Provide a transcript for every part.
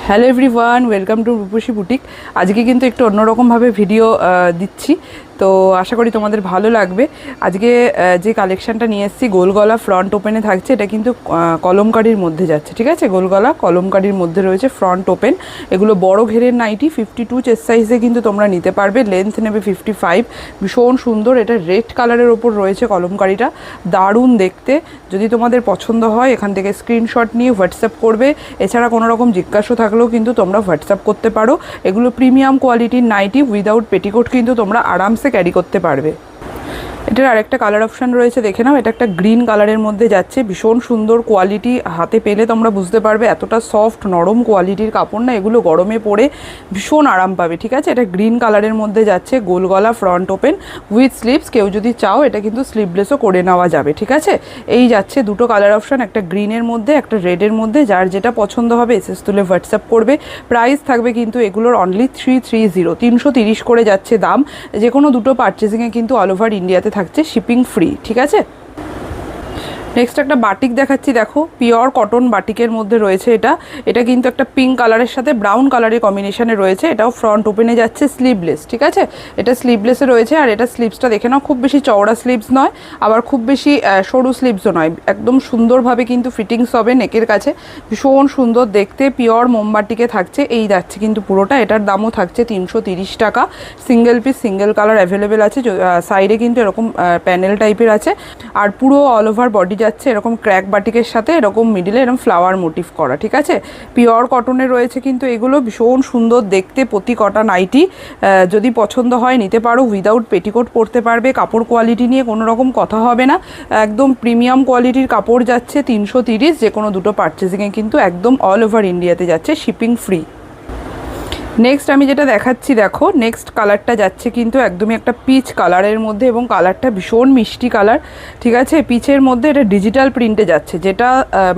Hello everyone, welcome to Rupasi boutique. আজকে কিন্তু একটু অন্যরকমভাবে ভিডিও দিচ্ছি, তো আশা করি তোমাদের ভালো লাগবে। আজকে যে কালেকশানটা নিয়ে এসেছি গোল গলা ফ্রন্ট ওপেনে থাকছে, এটা কিন্তু কলমকারির মধ্যে যাচ্ছে, ঠিক আছে। গোল গলা কলমকারির মধ্যে রয়েছে, ফ্রন্ট ওপেন। এগুলো বড় ঘেরের নাইটি, 52 চেস্ট সাইজে কিন্তু তোমরা নিতে পারবে, লেন্থ নেবে 55। ভীষণ সুন্দর, এটা রেড কালারের ওপর রয়েছে কলমকারিটা, দারুণ দেখতে। যদি তোমাদের পছন্দ হয় এখান থেকে স্ক্রিনশট নিয়ে হোয়াটসঅ্যাপ করবে। এছাড়া কোনো রকম জিজ্ঞাসা থাকলেও কিন্তু তোমরা হোয়াটসঅ্যাপ করতে পারো। এগুলো প্রিমিয়াম কোয়ালিটির নাইটি, উইদাউট পেটিকোট কিন্তু তোমরা আরামসে ক্যারি করতে পারবে। এটার আরেকটা কালার অপশান রয়েছে, দেখে নাও। এটা একটা গ্রিন কালারের মধ্যে যাচ্ছে, ভীষণ সুন্দর কোয়ালিটি। হাতে পেলে তোমরা বুঝতে পারবে এতটা সফট নরম কোয়ালিটির কাপড় না, এগুলো গরমে পরে ভীষণ আরাম পাবে, ঠিক আছে। এটা গ্রিন কালারের মধ্যে যাচ্ছে, গোল গলা ফ্রন্ট ওপেন উইথ স্লিভস। কেউ যদি চাও এটা কিন্তু স্লিভলেসও করে নেওয়া যাবে, ঠিক আছে। এই যাচ্ছে দুটো কালার অপশান, একটা গ্রিনের মধ্যে একটা রেডের মধ্যে। যার যেটা পছন্দ হবে এসএস তুলে হোয়াটসঅ্যাপ করবে। প্রাইস থাকবে কিন্তু এগুলোর অনলি 330, 330 করে যাচ্ছে দাম। যে কোনো দুটো পারচেজিংয়ে কিন্তু অল ওভার ইন্ডিয়াতে থাকছে শিপিং ফ্রি, ঠিক আছে। নেক্সট একটা বাটিক দেখাচ্ছি, দেখো পিওর কটন বাটিকের মধ্যে রয়েছে এটা। এটা কিন্তু একটা পিঙ্ক কালারের সাথে ব্রাউন কালারের কম্বিনেশনে রয়েছে। এটাও ফ্রন্ট ওপেনে যাচ্ছে, স্লিভলেস, ঠিক আছে। এটা স্লিভলেসে রয়েছে। আর এটা স্লিভসটা দেখে নাও, খুব বেশি চওড়া স্লিভস নয়, আবার খুব বেশি সরু স্লিভসও নয়, একদম সুন্দরভাবে কিন্তু ফিটিংস হবে নেকের কাছে, ভীষণ সুন্দর দেখতে। পিওর মোমবাটিকে থাকছে, এই যাচ্ছে কিন্তু পুরোটা। এটার দামও থাকছে 330 টাকা। Single piece single colour available আছে, সাইডে কিন্তু এরকম প্যানেল টাইপের আছে। আর পুরো অল ওভার বডি যাচ্ছে এরকম ক্র্যাক বাটিকের সাথে, এরকম মিডিলে এরকম ফ্লাওয়ার মোটিভ করা, ঠিক আছে। পিওর কটনের রয়েছে কিন্তু এগুলো, ভীষণ সুন্দর দেখতে প্রতি কটা নাইটি। যদি পছন্দ হয় নিতে পারো, উইদাউট পেটিকোট পরতে পারবে। কাপড় কোয়ালিটি নিয়ে কোনো রকম কথা হবে না, একদম প্রিমিয়াম কোয়ালিটির কাপড় যাচ্ছে। 330, যে কোনো দুটো পারচেজিংয়ে কিন্তু একদম অল ওভার ইন্ডিয়াতে যাচ্ছে শিপিং ফ্রি। নেক্সট আমি যেটা দেখাচ্ছি, দেখো নেক্সট কালারটা যাচ্ছে কিন্তু একদমই একটা পিচ কালারের মধ্যে, এবং কালারটা ভীষণ মিষ্টি কালার, ঠিক আছে। পিচের মধ্যে এটা ডিজিটাল প্রিন্টে যাচ্ছে, যেটা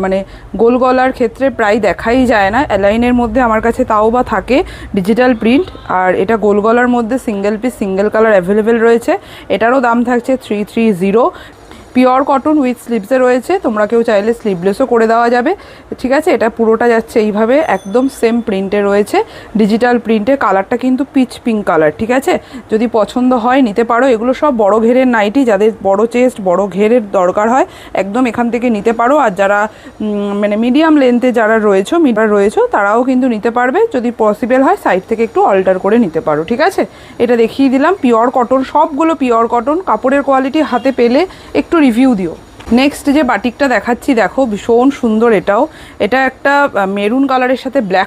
মানে গোল গলার ক্ষেত্রে প্রায় দেখাই যায় না। অ্যালাইনের মধ্যে আমার কাছে তাও বা থাকে ডিজিটাল প্রিন্ট। আর এটা গোল গলার মধ্যে single piece single colour available রয়েছে। এটারও দাম থাকছে 330। পিওর কটন উইথ স্লিভসে রয়েছে, তোমরা কেউ চাইলে স্লিভলেসও করে দেওয়া যাবে, ঠিক আছে। এটা পুরোটা যাচ্ছে এইভাবে, একদম সেম প্রিন্টে রয়েছে, ডিজিটাল প্রিন্টে। কালারটা কিন্তু পিচ পিঙ্ক কালার, ঠিক আছে। যদি পছন্দ হয় নিতে পারো। এগুলো সব বড় ঘেরের নাইটি, যাদের বড় চেস্ট বড় ঘেরের দরকার হয় একদম এখান থেকে নিতে পারো। আর যারা মানে মিডিয়াম লেন্থে যারা রয়েছে তারাও কিন্তু নিতে পারবে। যদি পসিবল হয় সাইড থেকে একটু অল্টার করে নিতে পারো, ঠিক আছে। এটা দেখিয়ে দিলাম, পিওর কটন, সবগুলো পিওর কটন। কাপড়ের কোয়ালিটি হাতে পেলে একটু রিভিউ দিও। নেক্সট যে বাটিকটা দেখাচ্ছি, দেখো ভীষণ সুন্দর এটাও। এটা একটা মেরুন কালারের সাথে ব্ল্যাক